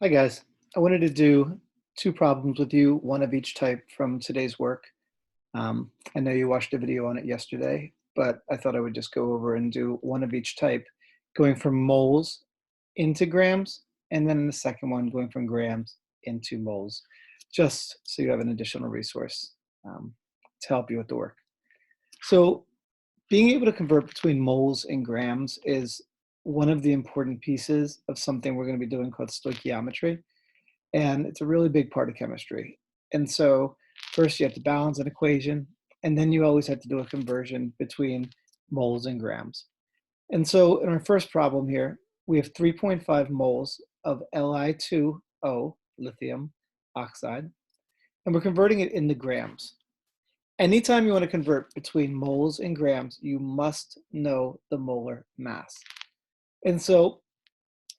Hi guys. I wanted to do two problems with you, one of each type from today's work. I know you watched a video on it yesterday, but I thought I would just go over and do one of each type, going from moles into grams, and then the second one going from grams into moles, just so you have an additional resource to help you with the work. So being able to convert between moles and grams is one of the important pieces of something we're going to be doing called stoichiometry. And it's a really big part of chemistry. And so first you have to balance an equation, and then you always have to do a conversion between moles and grams. And so in our first problem here, we have 3.5 moles of Li2O, lithium oxide, and we're converting it into grams. Anytime you want to convert between moles and grams, you must know the molar mass. And so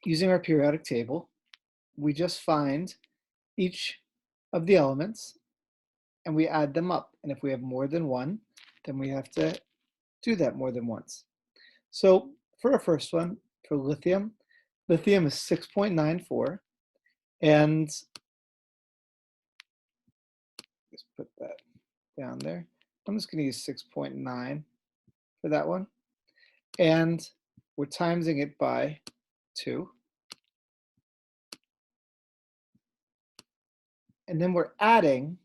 using our periodic table, we just find each of the elements and we add them up. And if we have more than one, then we have to do that more than once. So for our first one, for lithium, lithium is 6.94. And let's put that down there. I'm just going to use 6.9 for that one. And we're timesing it by 2. And then we're adding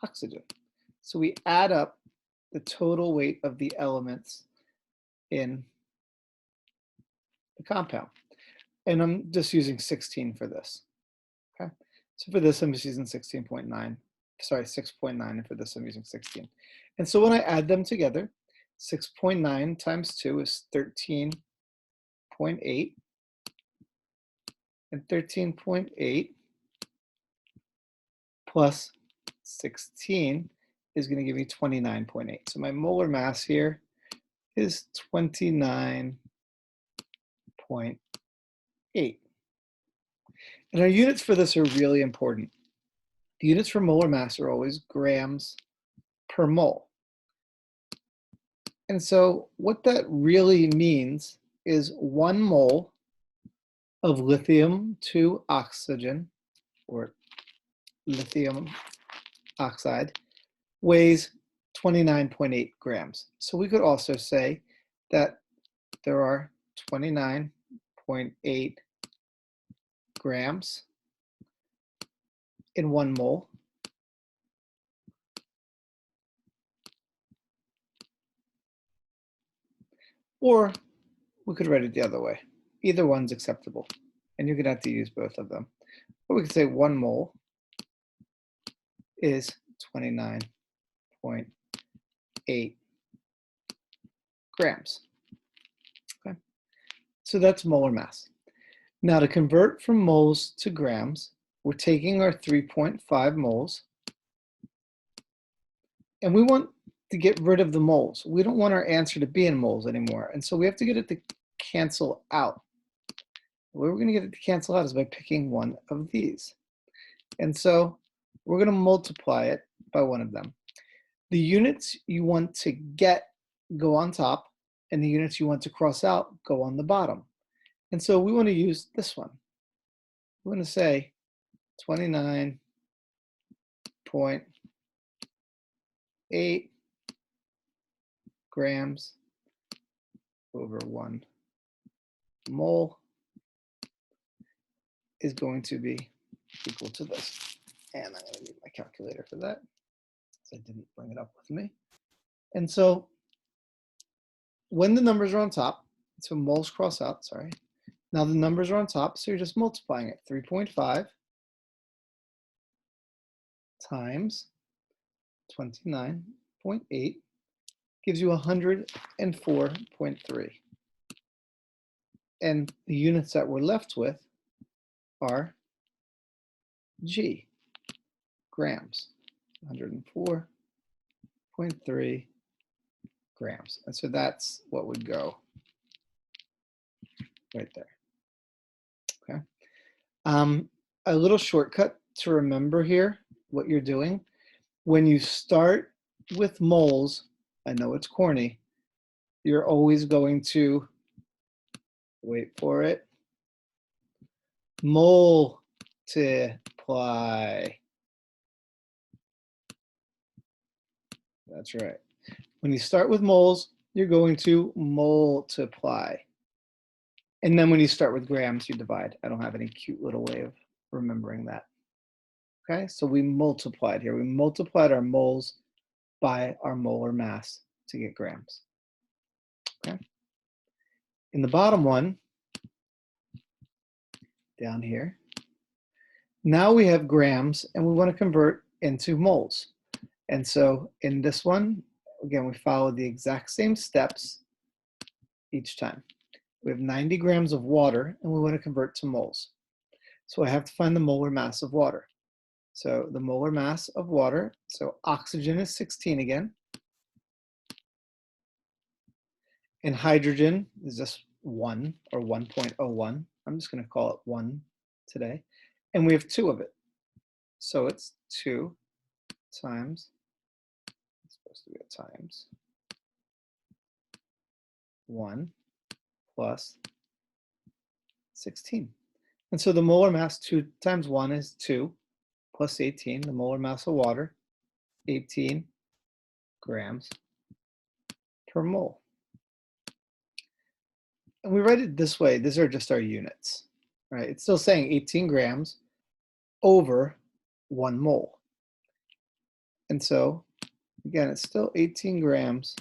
oxygen. So we add up the total weight of the elements in the compound. And I'm just using 16 for this. Okay. So for this, I'm just using 16.9. Sorry, 6.9. And for this, I'm using 16. And so when I add them together, 6.9 times 2 is 13.8. And 13.8 plus 16 is going to give me 29.8. So my molar mass here is 29.8. And our units for this are really important. The units for molar mass are always grams per mole. And so what that really means is 1 mole of lithium 2 oxygen, or lithium oxide, weighs 29.8 grams. So we could also say that there are 29.8 grams in 1 mole. Or we could write it the other way. Either one's acceptable. And you're going to have to use both of them. Or we could say 1 mole is 29.8 grams. Okay, so that's molar mass. Now to convert from moles to grams, we're taking our 3.5 moles, and we want to get rid of the moles. We don't want our answer to be in moles anymore, and so we have to get it to cancel out. The way we're going to get it to cancel out is by picking one of these. And so we're going to multiply it by one of them. The units you want to get go on top, and the units you want to cross out go on the bottom. And so we want to use this one. We want to say 29.8 grams over 1 mole is going to be equal to this. And I'm going to need my calculator for that, because I didn't bring it up with me. And so when the numbers are on top, so moles cross out, sorry. Now the numbers are on top, so you're just multiplying it. 3.5 times 29.8 gives you 104.3. And the units that we're left with are G, grams, 104.3 grams. And so that's what would go right there. Okay. A little shortcut to remember here, what you're doing. When you start with moles, I know it's corny, you're always going to, wait for it, multiply. That's right. When you start with moles, you're going to multiply. And then when you start with grams, you divide. I don't have any cute little way of remembering that. Okay, so we multiplied here. We multiplied our moles by our molar mass to get grams. Okay. In the bottom one, down here, now we have grams and we want to convert into moles. And so in this one, again, we follow the exact same steps each time. We have 90 grams of water and we want to convert to moles. So I have to find the molar mass of water. So the molar mass of water, so oxygen is 16 again. And hydrogen is just 1 or 1.01. I'm just going to call it 1 today. And we have 2 of it. So it's 2 times, it's supposed to be a times, 1 plus 16. And so the molar mass, 2 times 1 is 2 plus 18. The molar mass of water, 18 grams per mole. And we write it this way. These are just our units, right? It's still saying 18 grams over 1 mole. And so, again, it's still 18 grams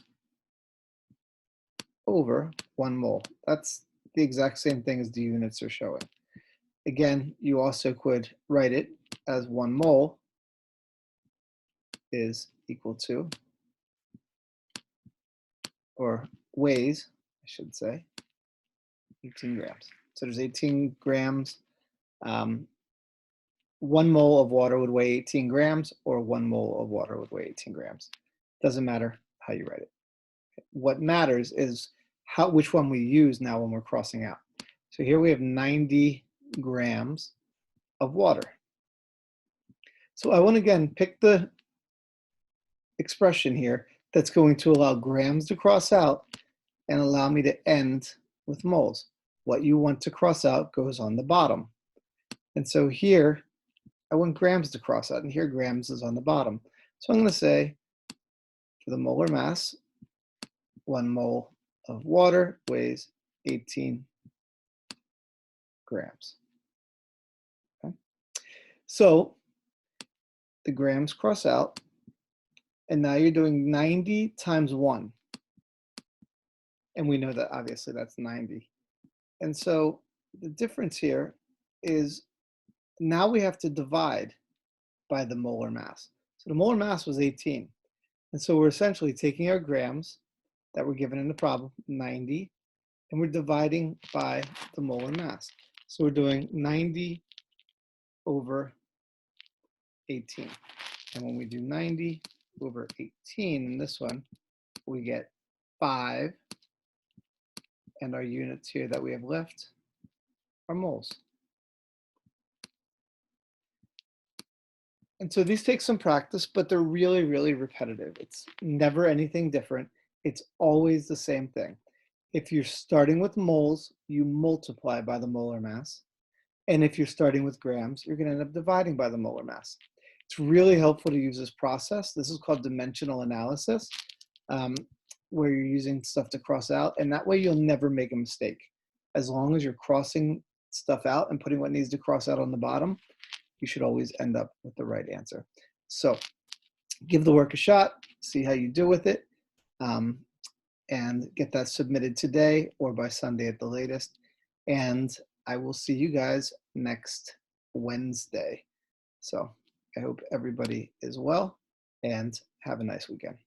over 1 mole. That's the exact same thing as the units are showing. Again, you also could write it as 1 mole is equal to, or weighs, I should say, 18 grams. So there's 18 grams. 1 mole of water would weigh 18 grams, or 1 mole of water would weigh 18 grams. Doesn't matter how you write it. What matters is which one we use now when we're crossing out. So here we have 90 grams of water. So I want to again pick the expression here that's going to allow grams to cross out and allow me to end with moles. What you want to cross out goes on the bottom. And so here, I want grams to cross out, and here grams is on the bottom. So I'm going to say, for the molar mass, 1 mole of water weighs 18 grams. Okay. So the grams cross out, and now you're doing 90 times 1. And we know that obviously that's 90. And so the difference here is now we have to divide by the molar mass. So the molar mass was 18. And so we're essentially taking our grams that were given in the problem, 90, and we're dividing by the molar mass. So we're doing 90 over 18. And when we do 90 over 18 in this one, we get 5. And our units here that we have left are moles. And so these take some practice, but they're really, really repetitive. It's never anything different. It's always the same thing. If you're starting with moles, you multiply by the molar mass. And if you're starting with grams, you're going to end up dividing by the molar mass. It's really helpful to use this process. This is called dimensional analysis, where you're using stuff to cross out. And that way you'll never make a mistake. As long as you're crossing stuff out and putting what needs to cross out on the bottom, you should always end up with the right answer. So give the work a shot, see how you do with it, and get that submitted today or by Sunday at the latest. And I will see you guys next Wednesday. So I hope everybody is well and have a nice weekend.